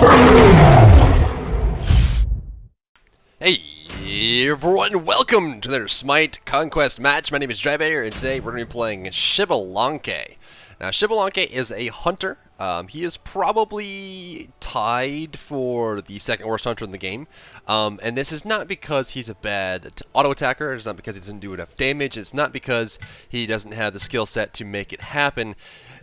Hey everyone, welcome to another SMITE Conquest match. My name is Jaibear, and today we're going to be playing Xbalanque. Now, Xbalanque is a hunter. He is probably tied for the second worst hunter in the game. And this is not because he's a bad auto attacker. It's not because he doesn't do enough damage. It's not because he doesn't have the skill set to make it happen.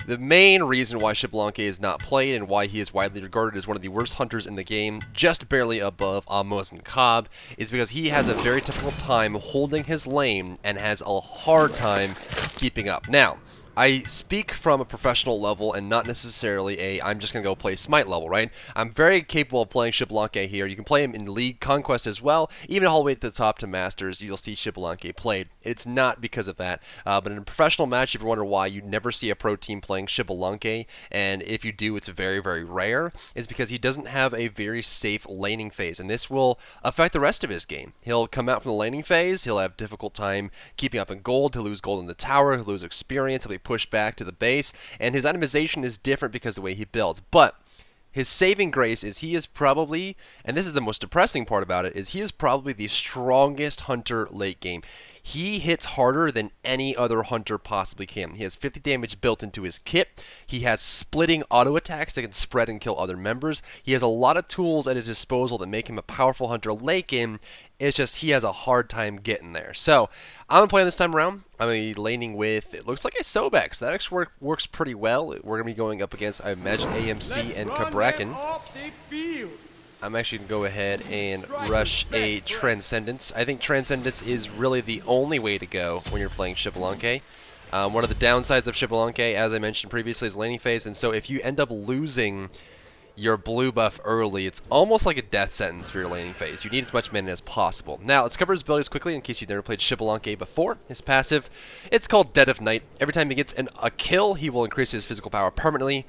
The main reason why Xbalanque is not played and why he is widely regarded as one of the worst hunters in the game, just barely above Amos and Cobb, is because he has a very difficult time holding his lane and has a hard time keeping up. Now, I speak from a professional level and not necessarily a I'm just going to go play Smite level, right? I'm very capable of playing Xbalanque here. You can play him in League Conquest as well. Even all the way to the top to Masters, you'll see Xbalanque played. It's not because of that. But in a professional match, if you wonder why you never see a pro team playing Xbalanque, and if you do, it's very, very rare, is because he doesn't have a very safe laning phase. And this will affect the rest of his game. He'll come out from the laning phase. He'll have difficult time keeping up in gold. He'll lose gold in the tower. He'll lose experience. He'll be pushed back to the base, and his itemization is different because of the way he builds. But his saving grace is he is probably, and this is the most depressing part about it, is he is probably the strongest hunter late game. He hits harder than any other hunter possibly can. He has 50 damage built into his kit. He has splitting auto attacks that can spread and kill other members. He has a lot of tools at his disposal that make him a powerful hunter late game. It's just he has a hard time getting there. So I'm playing this time around. I'm going to be laning with, it looks like a Sobex. That actually works pretty well. We're going to be going up against, I imagine, AMC and Cabrakan. I'm actually going to go ahead and rush a Transcendence. I think Transcendence is really the only way to go when you're playing Xbalanque. One of the downsides of Xbalanque, as I mentioned previously, is laning phase. And so if you end up losing your blue buff early, it's almost like a death sentence for your laning phase. You need as much mana as possible. Now, let's cover his abilities quickly in case you've never played Xbalanque before. His passive, it's called Dead of Night. Every time he gets a kill, he will increase his physical power permanently.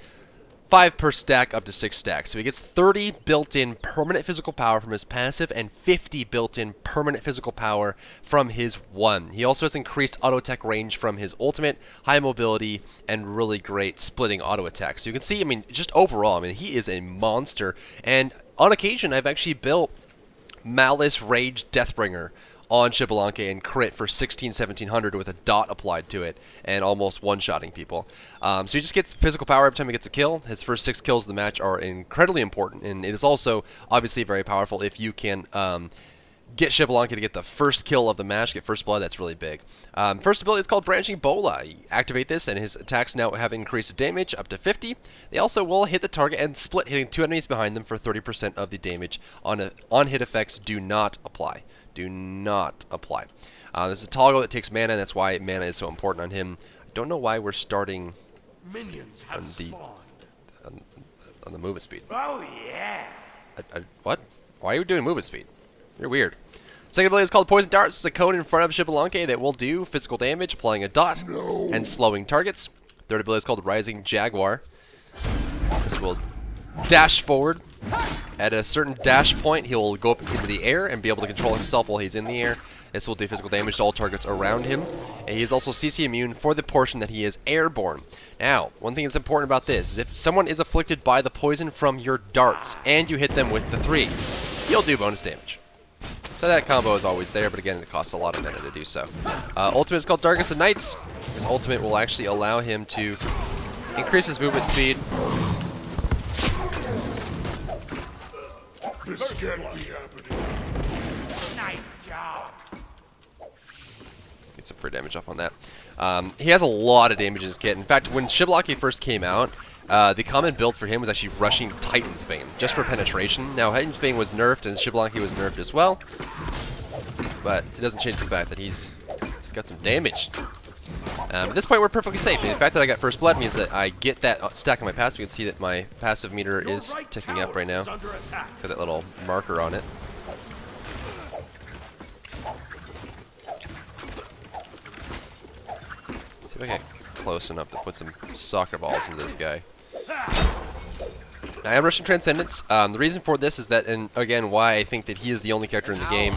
5 per stack up to 6 stacks. So he gets 30 built-in permanent physical power from his passive and 50 built-in permanent physical power from his 1. He also has increased auto attack range from his ultimate, high mobility, and really great splitting auto attack. So you can see, I mean, just overall, I mean, he is a monster. And on occasion, I've actually built Malice Rage Deathbringer on Xbalanque and crit for 1700 with a dot applied to it and almost one-shotting people. So he just gets physical power every time he gets a kill. His first 6 kills of the match are incredibly important, and it is also obviously very powerful if you can get Xbalanque to get the first kill of the match, get first blood. That's really big. First ability is called Branching Bola. You activate this, and his attacks now have increased damage up to 50. They also will hit the target and split, hitting 2 enemies behind them for 30% of the damage. On-hit effects do not apply. Do not apply. This is a toggle that takes mana, and that's why mana is so important on him. I don't know why we're starting Minions have on the movement speed. Oh yeah. What? Why are you doing movement speed? You're weird. Second ability is called Poison Dart. This is a cone in front of Xbalanque that will do physical damage, applying a dot and slowing targets. Third ability is called Rising Jaguar. This will dash forward. At a certain dash point, he'll go up into the air and be able to control himself while he's in the air. This will do physical damage to all targets around him. And he is also CC immune for the portion that he is airborne. Now, one thing that's important about this is if someone is afflicted by the poison from your darts and you hit them with the 3, you'll do bonus damage. So that combo is always there, but again, it costs a lot of mana to do so. Ultimate is called Darkest of Nights. His ultimate will actually allow him to increase his movement speed. This can't be happening. Nice job. Get some free damage off on that. He has a lot of damage in his kit. In fact, when Xbalanque first came out, the common build for him was actually rushing Titan's Bane, just for penetration. Now, Titan's Bane was nerfed, and Xbalanque was nerfed as well. But it doesn't change the fact that he's got some damage. At this point, we're perfectly safe. And the fact that I got first blood means that I get that stack on my passive. You can see that my passive meter is ticking up right now. Got that little marker on it. See if I get close enough to put some soccer balls into this guy. Now, I am rushing Transcendence. The reason for this is that, and again, why I think that he is the only character in the game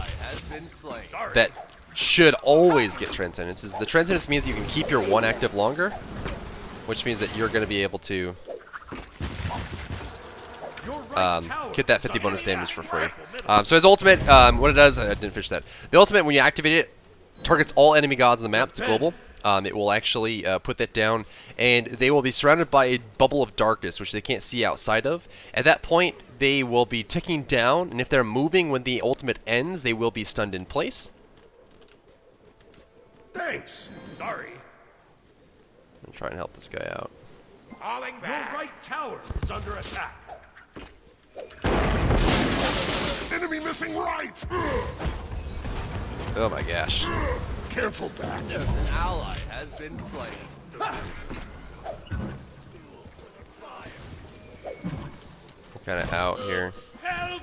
that should always get Transcendence is the Transcendence means you can keep your 1 active longer, which means that you're going to be able to get that 50 bonus damage for free. So his ultimate, what it does, I didn't finish that. The ultimate, when you activate it, targets all enemy gods on the map. It's global. It will actually put that down, and they will be surrounded by a bubble of darkness, which they can't see outside of. At that point, they will be ticking down, and if they're moving when the ultimate ends, they will be stunned in place. Thanks. Sorry. I'm trying to help this guy out. Falling back. Your right tower is under attack. Enemy missing right. Oh my gosh. Cancel that. An ally has been slain. Kind of out here. Help!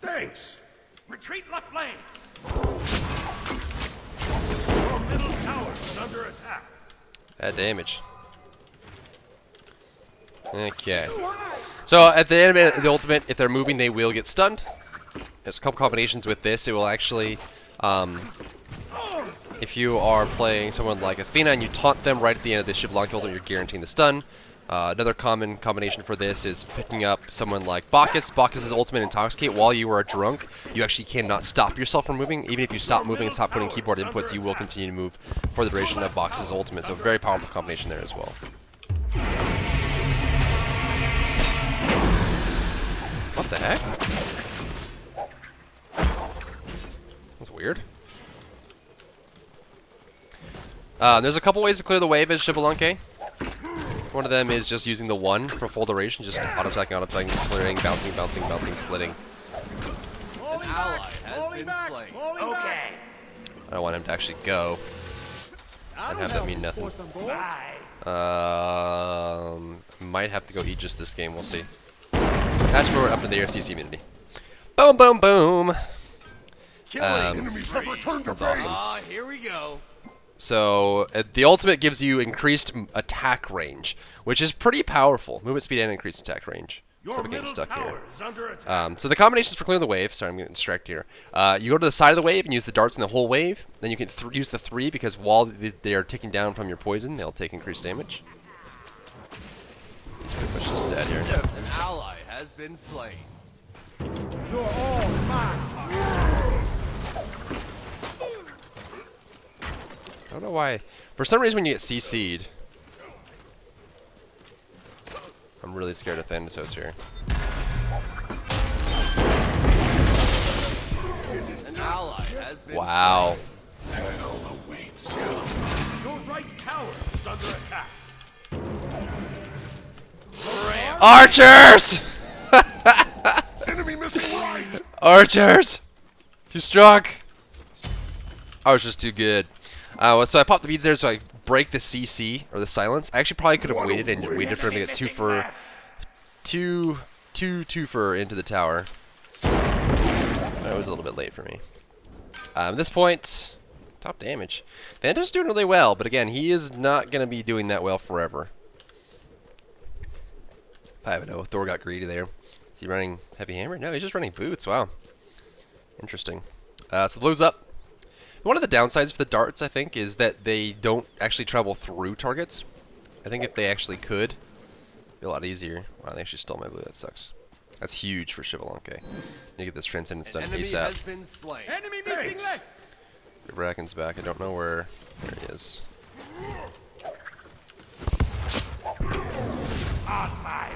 Thanks. Retreat left lane. Your middle tower is under attack. Bad damage. Okay. So at the end of the ultimate, if they're moving, they will get stunned. There's a couple combinations with this. It will actually, if you are playing someone like Athena and you taunt them right at the end of the Xbalanque ultimate, you're guaranteeing the stun. Another common combination for this is picking up someone like Bacchus. Bacchus' ultimate Intoxicate. While you are drunk, you actually cannot stop yourself from moving. Even if you stop moving and stop putting keyboard inputs, you will continue to move for the duration of Bacchus' ultimate. So a very powerful combination there as well. What the heck? That's weird. There's a couple ways to clear the wave as Xbalanque. One of them is just using the 1 for full duration, just auto-attacking, clearing, bouncing, splitting. An ally has been slain. Okay. I don't want him to actually go and have that mean nothing. Bye. Might have to go Aegis this game, we'll see. Fast forward up to the RCC immunity. Boom, boom, boom! Enemies have returned to That's awesome. Ah, here we go. So, the ultimate gives you increased attack range, which is pretty powerful. Movement speed and increased attack range. So Your we're getting middle stuck here. tower is under attack. So the combinations for clearing the wave, sorry I'm getting distracted here. You go to the side of the wave and use the darts in the whole wave. Then you can use the 3 because while they are ticking down from your poison, they'll take increased damage. He's pretty much just dead here. An ally has been slain. You're all mine. I don't know why. For some reason when you get CC'd, I'm really scared of Thanatos here. An ally has been Wow. Hell awaits you. Your right tower is under attack. Archers! Enemy missing right. Archers! Too strong. I was just too good. So I popped the beads there so I break the CC, or the silence. I actually probably could have waited and waited for him to get two for into the tower. That was a little bit late for me. At this point, top damage. Thanatos doing really well, but again, he is not going to be doing that well forever. I don't know. Thor got greedy there. Is he running heavy hammer? No, he's just running boots. Wow. Interesting. So the blue's up. One of the downsides for the darts, I think, is that they don't actually travel through targets. I think if they actually could, it'd be a lot easier. Wow, they actually stole my blue. That sucks. That's huge for Xbalanque. You get this transcendence done enemy ASAP. has been slain. Enemy missing left. Bracken's back. I don't know where. There he is. On my.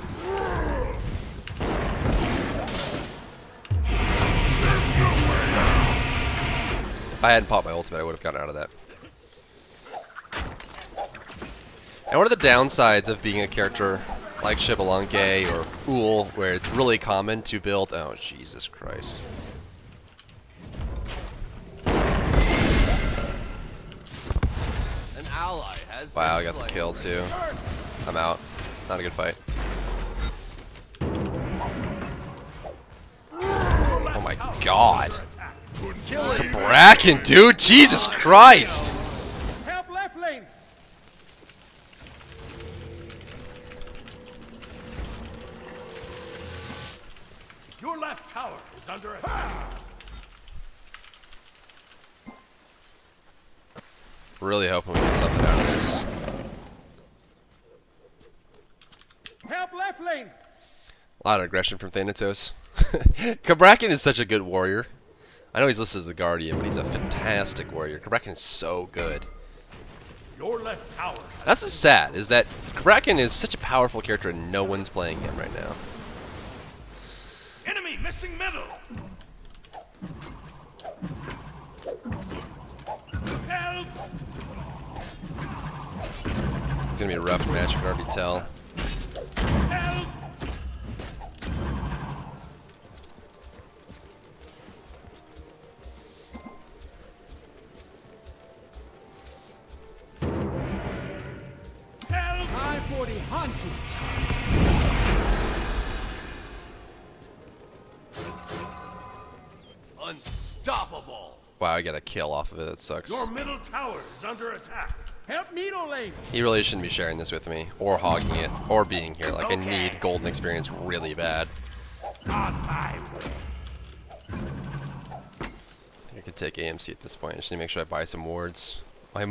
If I hadn't popped my ultimate, I would have gotten out of that. And one of the downsides of being a character like Xbalanque or Ull, where it's really common to build... Oh, Jesus Christ. An ally has Wow, I been got the slain. kill too. I'm out. Not a good fight. Oh my god. Bracken, dude! Jesus Christ! Help left lane. Your left tower is under attack. Really hoping we get something out of this. A lot of aggression from Thanatos. Kabrakan is such a good warrior. I know he's listed as a guardian, but he's a fantastic warrior. Kabrakan is so good. Your left tower. That's what's sad, is that Kabrakan is such a powerful character and no one's playing him right now. Enemy missing middle. Help! It's gonna be a rough match, I can already tell. Help! Help! Time for the hunting time. Unstoppable. Wow, I got a kill off of it, that sucks. Your middle tower is under attack. Help Needle Lane. He really shouldn't be sharing this with me, or hogging it, or being here. Like, I need golden experience really bad. On my way. I could take AMC at this point. I just need to make sure I buy some wards. My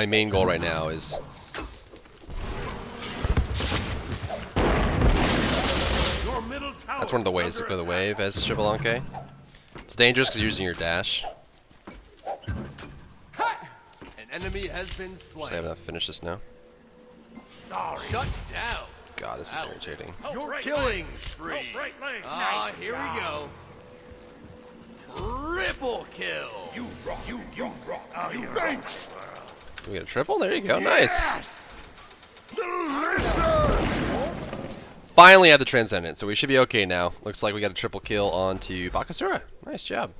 main goal right now is... Your middle tower. That's one of the ways to clear the wave as Xbalanque. It's dangerous because you're using your dash. An enemy has been So I have slain. enough to finish this now. Sorry. Shut down. God, this is irritating. Help Your right killing lane. spree. Help right lane. Ah, Nice here we job. go. Triple kill. You rock. You rock. Oh, you thanks. We get a triple? There you go. Nice. Yes. Delicious. Finally have the Transcendent, so we should be okay now. Looks like we got a triple kill onto Bakasura. Nice job.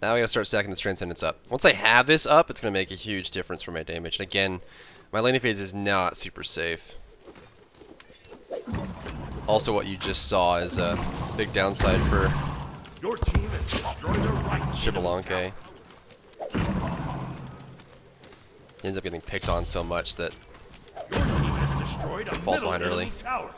Now we gotta start stacking this Transcendence up. Once I have this up, it's gonna make a huge difference for my damage. And again, my laning phase is not super safe. Also, what you just saw is a big downside for Your team has destroyed the right. Xbalanque. He ends up getting picked on so much that Your team has destroyed a Falls middle behind early. enemy tower.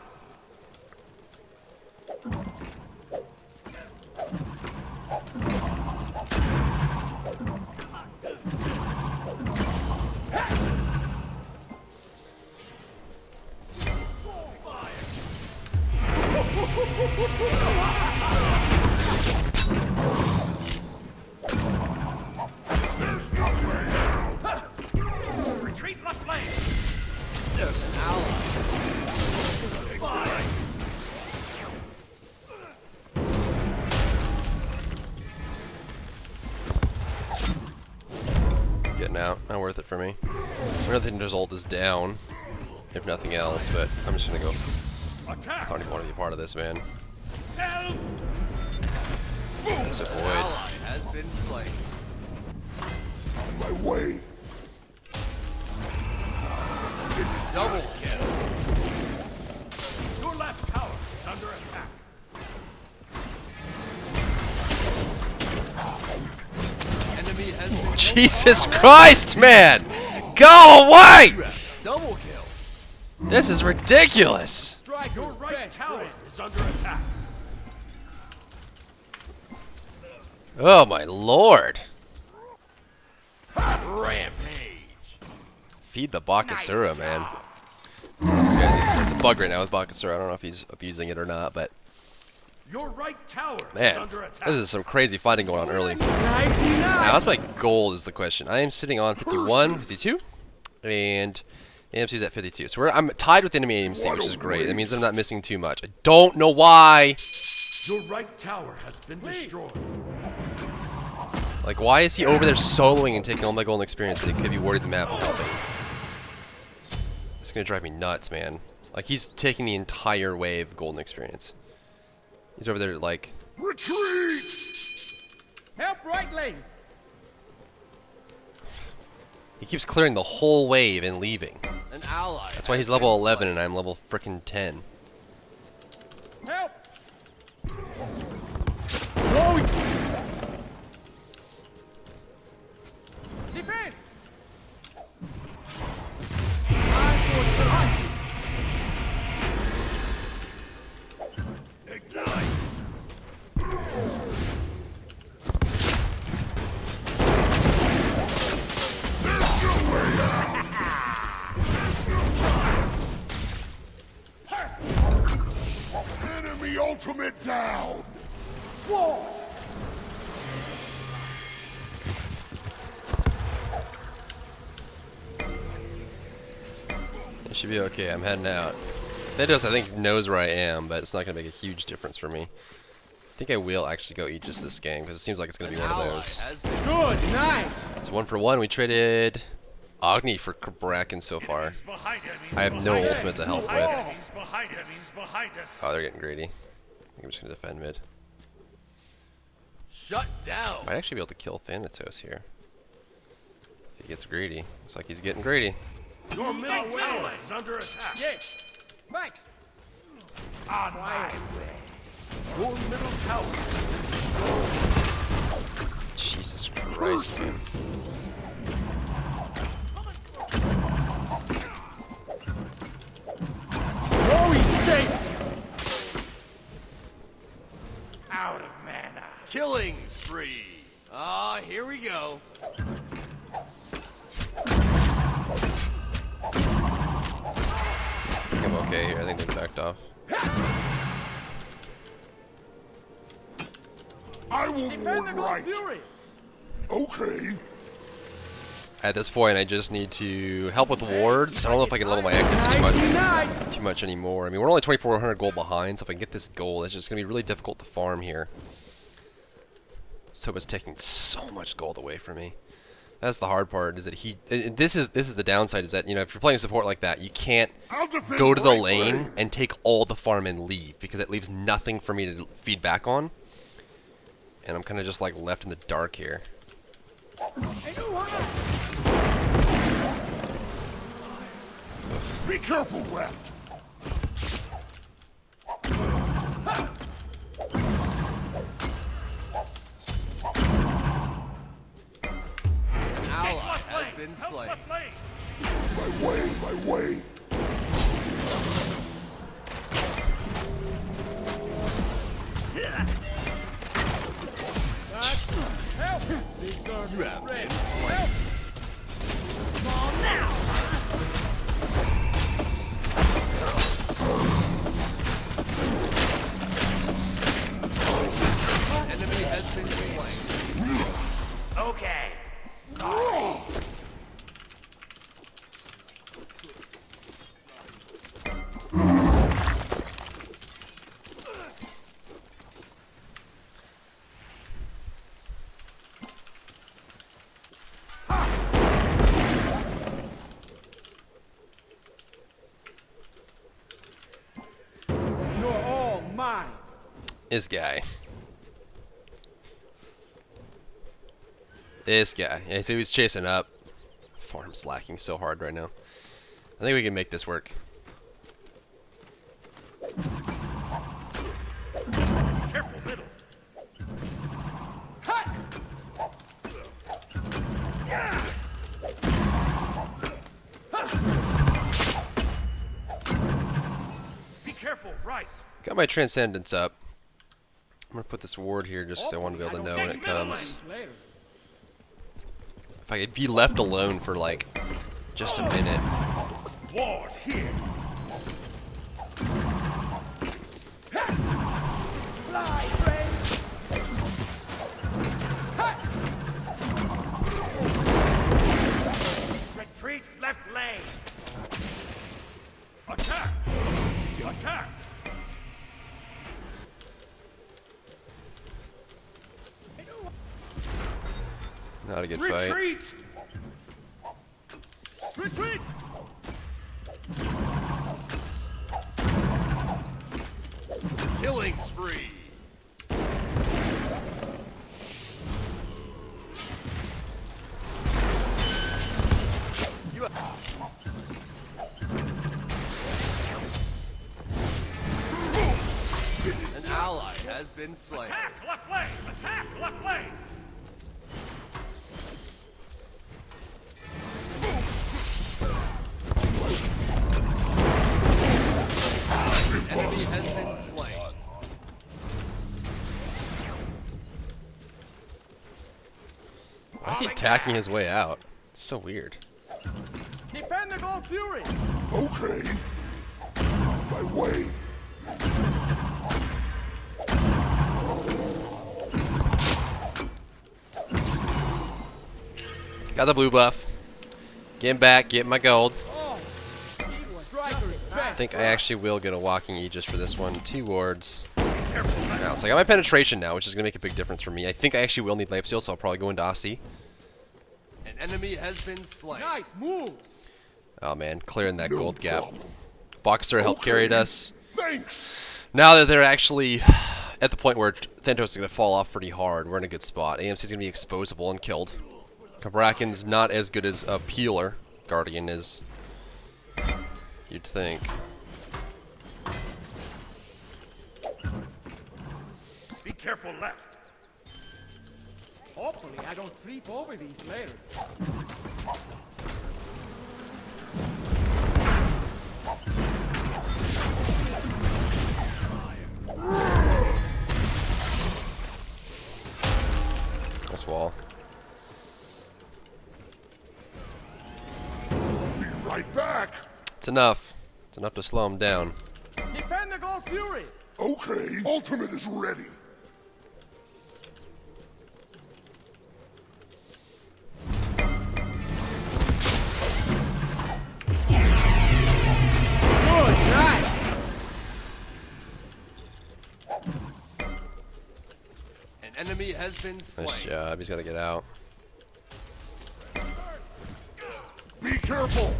Retreat left lane. An ally. getting out. Not worth it for me. Another thing, his ult is down, if nothing else, but I'm just gonna go. Attack. I don't even want to be a part of this, man. Help. Just An avoid. ally has been slain. My way. Double kill. Your left tower is under attack. Enemy has been Jesus Christ, man! Go away! double kill. This is ridiculous. Strike Your right tower is under attack. Oh my lord. Rampage. Feed the Bakasura, man. This guy's it's a bug right now with Bakasura. I don't know if he's abusing it or not, but Your right tower is man, under attack. this is some crazy fighting going on early. Now, that's my goal is the question. I am sitting on 51, 52, and AMC's at 52. So I'm tied with enemy AMC, which is great. That means I'm not missing too much. I don't know why. Your right tower has been destroyed. Like, why is he over there soloing and taking all my golden experience when he could be warding the map and helping? It's gonna drive me nuts, man. Like, he's taking the entire wave of golden experience. He's over there, like... Retreat! Help right lane. He keeps clearing the whole wave and leaving. An ally. That's why he's level 11 and I'm level frickin' 10. Help. Going. Defend. Time for the hunt. Ignite! There's your way out! it down! Sword! It should be okay. I'm heading out. Thanatos, I think, knows where I am, but it's not going to make a huge difference for me. I think I will actually go Aegis this game, because it seems like it's going to be one of those. Good night! It's 1-for-1. We traded Agni for Bracken so far. Enemies behind us. I have no ultimate to help with. Enemies behind us. Oh, they're getting greedy. I think I'm just going to defend mid. Shut down. Might actually be able to kill Thanatos here. If he gets greedy. Looks like he's getting greedy. Your middle tower is under attack. Yes! Max! On my way. Your middle tower. Jesus Christ, man. No escape! Out of mana. Killing spree. Ah, here we go. I think I'm okay here. I think they backed off. I will Defend warn the Gold right. Fury! Okay. At this point, I just need to help with wards. I don't know if I can level my actives Night! too much anymore. I mean, we're only 2,400 gold behind, so if I can get this gold, it's just going to be really difficult to farm here. So it's taking so much gold away from me. That's the hard part, is that this is the downside, is that, you know, if you're playing support like that, you can't I'll defend go to the right lane way. and take all the farm and leave, because it leaves nothing for me to feed back on. And I'm kind of just like left in the dark here. Be careful, left. An ally has been slain. My way, my way. Help! These are You have been friends. slain. Small now! Enemy has been slain. Okay. You're all mine! This guy. This guy. Yeah, so he's chasing up. Farm's lacking so hard right now. I think we can make this work. Careful, middle. Be careful, right. Got my Transcendence up. I'm going to put this ward here just because I want to be able to know when it comes. Later. If I could be left alone for like just a minute. Ward here. Fly, friend! Retreat left lane. Attack. Attack. Not a good fight. Retreat. Retreat! Killing spree. You An ally has been slain. Attack left lane. Attack left lane. Enemy has been slain. Why is he attacking his way out? It's so weird. Defend the Gold Fury! Okay. My way. Got the blue buff. Getting back, getting my gold. I think I actually will get a walking Aegis for this one. 2 wards. Now, so I got my penetration now, which is going to make a big difference for me. I think I actually will need lifesteal, so I'll probably go into Aussie. An enemy has been slain. Nice moves. Oh man, clearing that gold gap. Boxer helped carried us. Thanks. Now that they're actually at the point where Thantos is going to fall off pretty hard, we're in a good spot. AMC is going to be exposable and killed. Kabrakan's not as good as a peeler. Guardian is, you'd think. Be careful left. Hopefully I don't creep over these later. This wall. Be right back. It's enough. It's enough to slow him down. Defend the Gold Fury. Okay, ultimate is ready. Good, nice. An enemy has been Nice slain. job. He's got to get out. Be careful.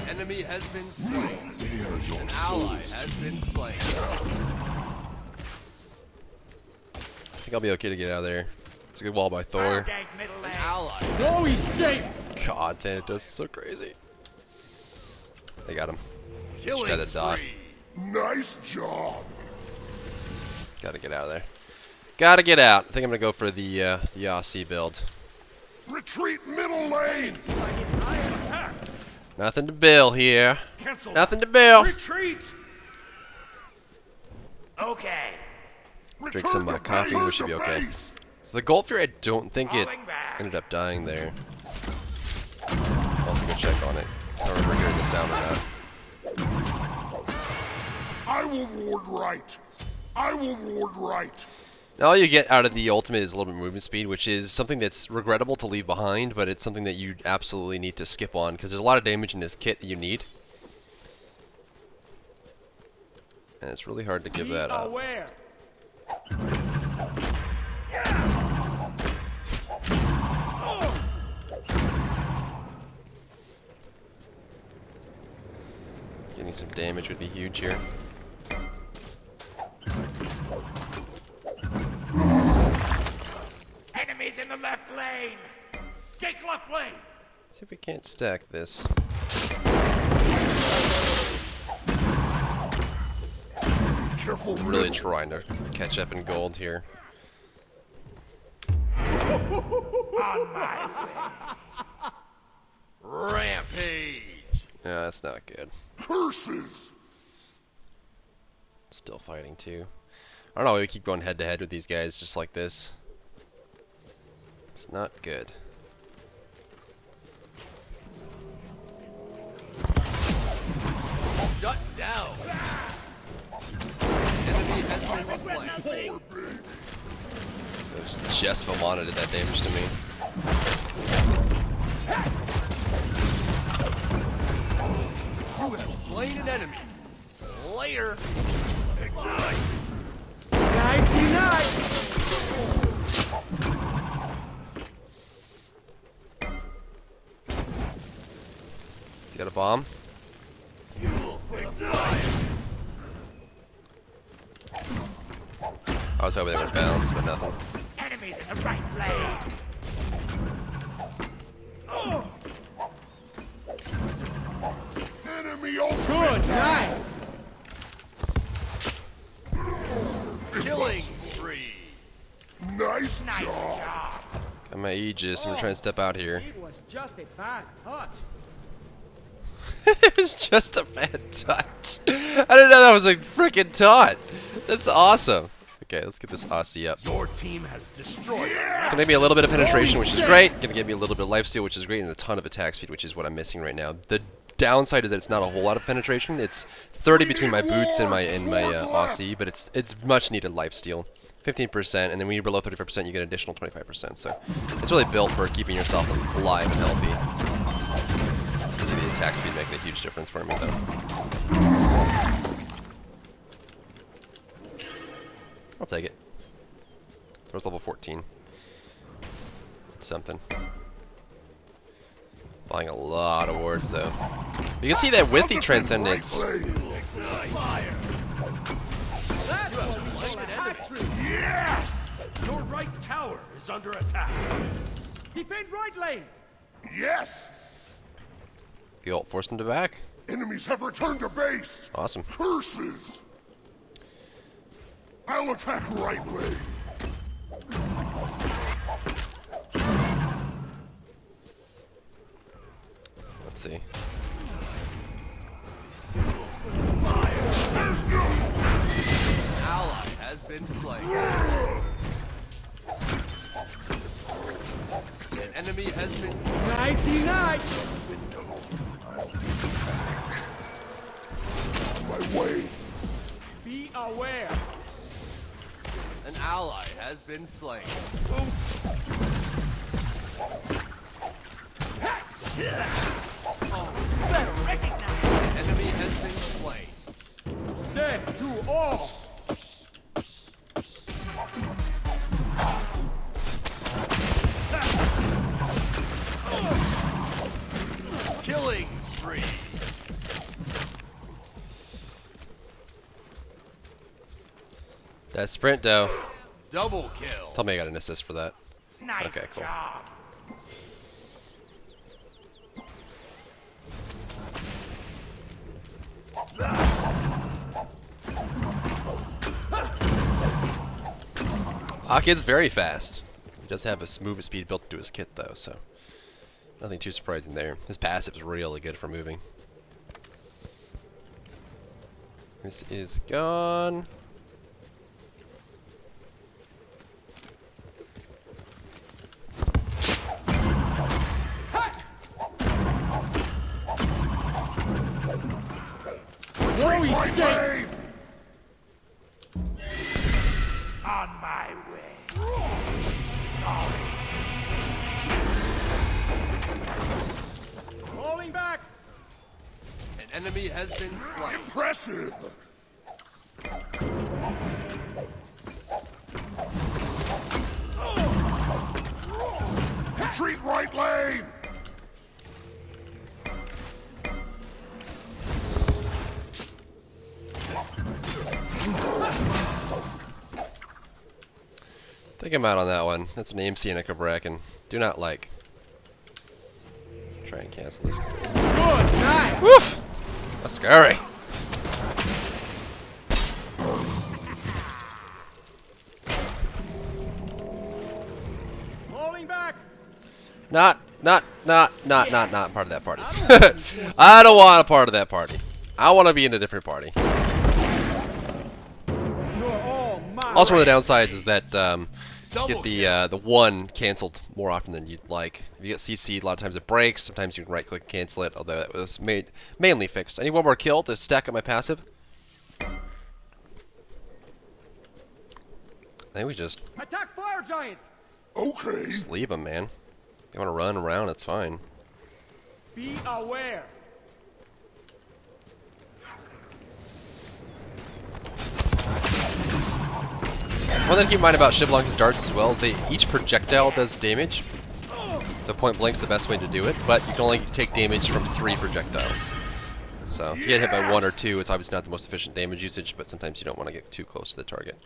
Enemy has been slain. An ally has been slain. I think I'll be okay to get out of there. It's a good wall by Thor. An ally. No escape. God, Thanatos is so crazy. They got him. Killing Try to dodge. spree. Nice job. Gotta get out of there. Gotta get out. I think I'm gonna go for the Aussie build. Retreat middle lane. Attack. Nothing to bill here. Cancel. Nothing to bill. Retreat. Okay. Drink some coffee, we should be okay. So the Gold Fury, I don't think it ended up dying there. I'll have to go check on it. I don't remember hearing the sound or not. I will ward right. I will ward right. Now all you get out of the ultimate is a little bit of movement speed, which is something that's regrettable to leave behind, but it's something that you absolutely need to skip on, because there's a lot of damage in this kit that you need. And it's really hard to give that up. Aware. Getting some damage would be huge here. Enemies in the left lane. Take left lane. See if we can't stack this. Careful. I'm really trying to catch up in gold here. On my way. Rampage. Yeah, that's not good. Curses. Still fighting too. I don't know, we keep going head to head with these guys just like this. It's not good. Shut down. Enemy has been slain. It was just Vamana did that damage to me. You have slain an enemy. Later. Nighty night. You got a bomb? I was hoping they would bounce, but nothing. Enemies in the right lane. Enemy ultimate. Good night. Killing spree. Nice job. Got my Aegis. I'm gonna try and step out here. It was just a bad touch. It was just a bad touch. I didn't know that was a freaking taunt. That's awesome. Okay, let's get this Aussie up. Your team has destroyed. So maybe a little bit of penetration, which is great. Gonna give me a little bit of lifesteal, which is great, and a ton of attack speed, which is what I'm missing right now. The downside is that it's not a whole lot of penetration. It's 30 between my boots and my Aussie, but it's much needed lifesteal. 15%, and then when you're below 35%, you get an additional 25%. So it's really built for keeping yourself alive and healthy. You can see the attack speed making a huge difference for me, though. I'll take it. Throws level 14. It's something. Buying a lot of wards, though. You can see that with the Transcendence. Yes! Your right tower is under attack. Defend right lane. Yes! The ult forced him to back. Enemies have returned to base. Awesome. Curses! I'll attack right lane. Let's see. Ally has been slain. An enemy has been slain. 99. My way. Be aware. An ally has been slain. Enemy has been slain. Death to all. Killing spree. That sprint, though. Double kill. Tell me I got an assist for that. Nice Okay, cool. job. Akid's very fast. He does have a move speed built into his kit, though, so nothing too surprising there. His passive is really good for moving. This is gone. No escape. On my way. Falling back. An enemy has been slain. Impressive. Retreat right lane. Take him out on that one. That's an AMC and a Cabrakan. Do not like. Try and cancel this. Good night. Woof! That's scary. Falling back. Not part of that party. I don't want a part of that party. I want to be in a different party. You're all mine. Also, one of the downsides is that you get the one canceled more often than you'd like. If you get CC'd, a lot of times it breaks. Sometimes you can right-click and cancel it, although that was mainly fixed. I need one more kill to stack up my passive. I think we just Attack fire giant. Okay. leave them, man. If you want to run around, it's fine. Be aware. One thing to keep in mind about Xbalanque's darts as well is each projectile does damage. So point blank's the best way to do it, but you can only take damage from 3 projectiles. So if you get hit by 1 or 2, it's obviously not the most efficient damage usage, but sometimes you don't want to get too close to the target.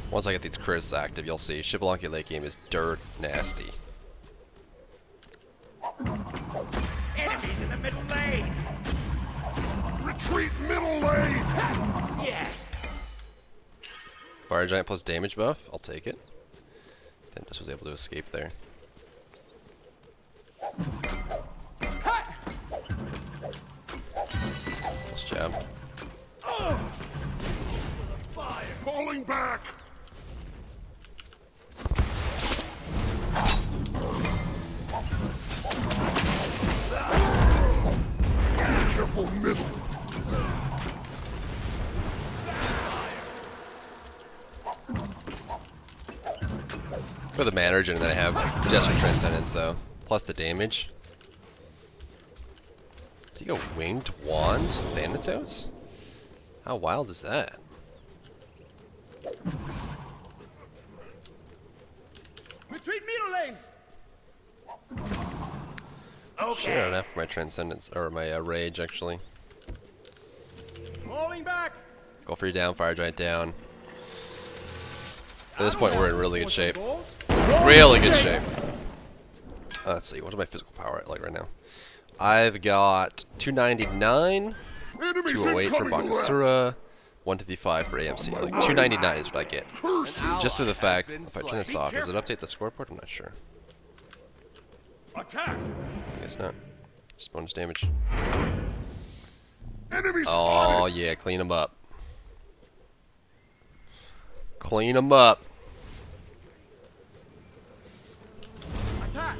Once I get these crits active, you'll see Xbalanque late game is dirt nasty. Enemies in the middle lane. Retreat middle lane. Yes. Fire Giant plus damage buff, I'll take it. Then just was able to escape there. Nice job. Falling back! Careful middle! For the mana regen that I have just for Transcendence, though. Plus the damage. Do you go Winged Wand Thanatos? How wild is that? Retreat middle lane. Shit, I don't have for my Transcendence, or my Rage, actually. Falling back. Go for your down, Fire Giant down. At this point, we're in really good shape. Really good shape. Let's see, what is my physical power like right now? I've got 299, 208 for Bakasura, 155 for AMC. Like 299 is what I get. Just for the fact, if I turn this off, does it update the scoreboard? I'm not sure. Attack! I guess not. Just bonus damage. Enemy Oh spotted! yeah, clean them up. Clean them up. Attack.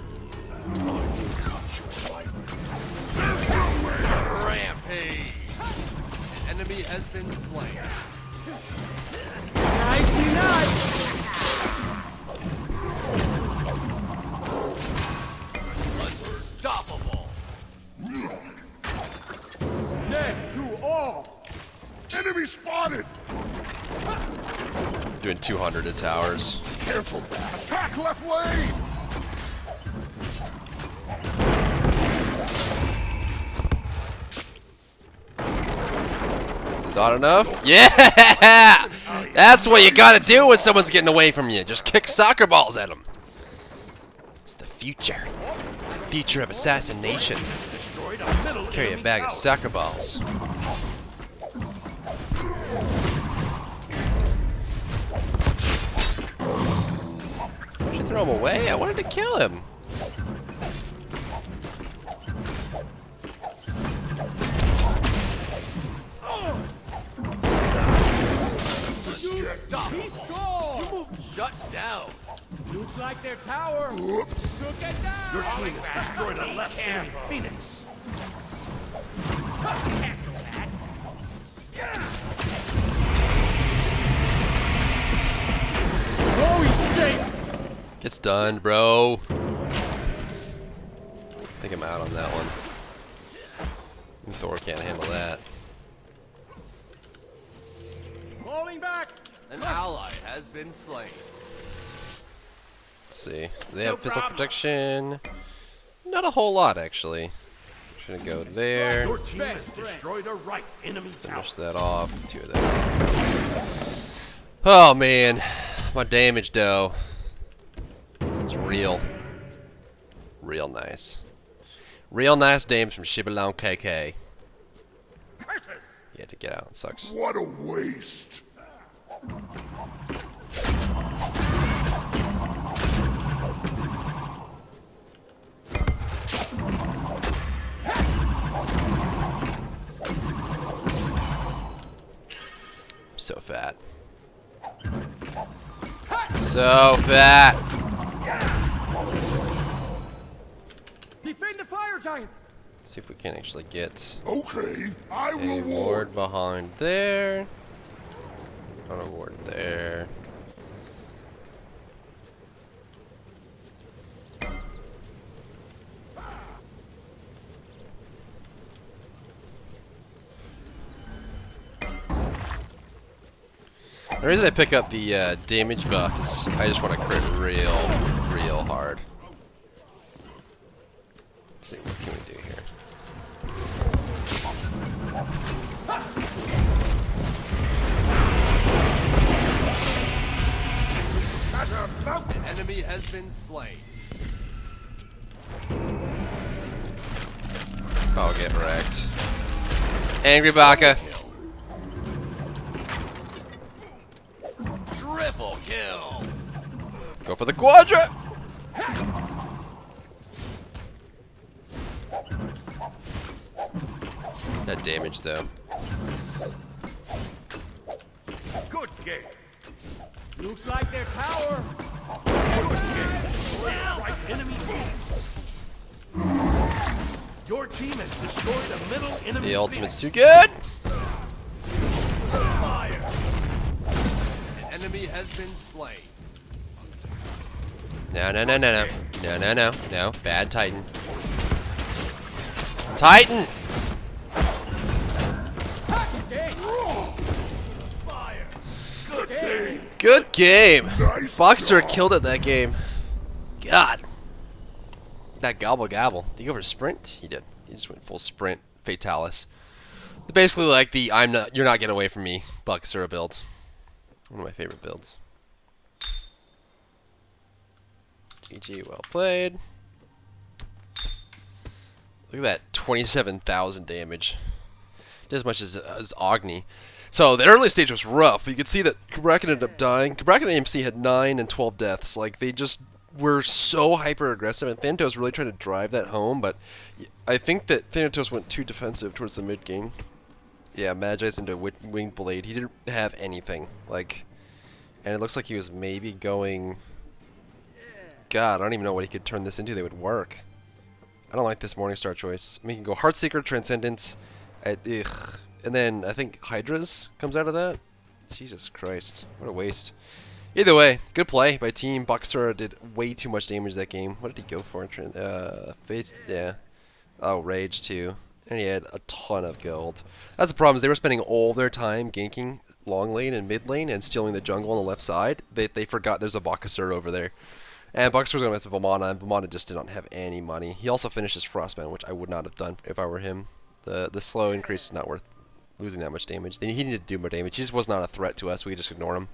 Rampage. An enemy has been slain. Nicely nice. Unstoppable. Death to all. Enemy spotted! Doing 200 to towers. Careful! Attack left lane! Not enough? Yeah! That's what you gotta do when someone's getting away from you. Just kick soccer balls at them. It's the future. It's the future of assassination. Destroyed a middle Carry a enemy bag of tower. soccer balls. Why'd you throw him away? I wanted to kill him. Stop. He scored. Shut down. Looks like their tower Oops! took it down. Your team has destroyed a left enemy Phoenix. No escape. It's done, bro. I think I'm out on that one. Thor can't handle that. Falling back. An ally has been slain. Let's see. They have physical protection. Not a whole lot, actually. Gonna go there. Your team has destroyed a right enemy tower. Finish that off. 2 of that. Oh man, my damage though. It's real. Real nice. Real nice damage from Xbalanque KK. Curses! You had to get out. It sucks. What a waste! So fat. So fat. Defend the fire giant. See if we can actually get Okay, I a will ward ward. behind there. On a ward there. The reason I pick up the damage buff is I just want to crit real hard. Let's see, what can we do here? An enemy has been slain. I'll get wrecked. Angry Baka. Triple kill. Go for the quadra! That damage though. Good game. Looks like their tower. Destroy the right enemy base. Your team has destroyed a middle enemy The ultimate's base. too good. Fire. An enemy has been slain. No, no, no, no, no. No, no, no. No. Bad Titan. Titan! Fire. Good game. Good game. Boxer killed it that game. God. That gobble gobble. Did he go for a sprint? He did. He just went full sprint. Fatalis. Basically like the you're not getting away from me Boxer build. One of my favorite builds. GG, well played. Look at that, 27,000 damage. Just as much as Agni. So the early stage was rough, but you could see that Kabrak ended up dying. Kabrak and AMC had 9 and 12 deaths. Like, they just were so hyper aggressive, and Thanatos really tried to drive that home, but I think that Thanatos went too defensive towards the mid game. Yeah, Magi's into Winged Blade. He didn't have anything. Like, and it looks like he was maybe going... God, I don't even know what he could turn this into that would work. I don't like this Morningstar choice. I mean, he can go Heartseeker, Transcendence, and then I think Hydra's comes out of that. Jesus Christ, what a waste. Either way, good play by team. Boxer did way too much damage that game. What did he go for? Face, yeah. Oh, Rage too. And he had a ton of gold. That's the problem, is they were spending all their time ganking long lane and mid lane and stealing the jungle on the left side. They forgot there's a Boxer over there. And Boxer was going to mess with Vamana, and Vamana just did not have any money. He also finished his Frostbound, which I would not have done if I were him. The slow increase is not worth losing that much damage. He needed to do more damage. He just was not a threat to us. We could just ignore him.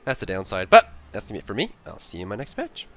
That's the downside. But that's going to be it for me. I'll see you in my next match.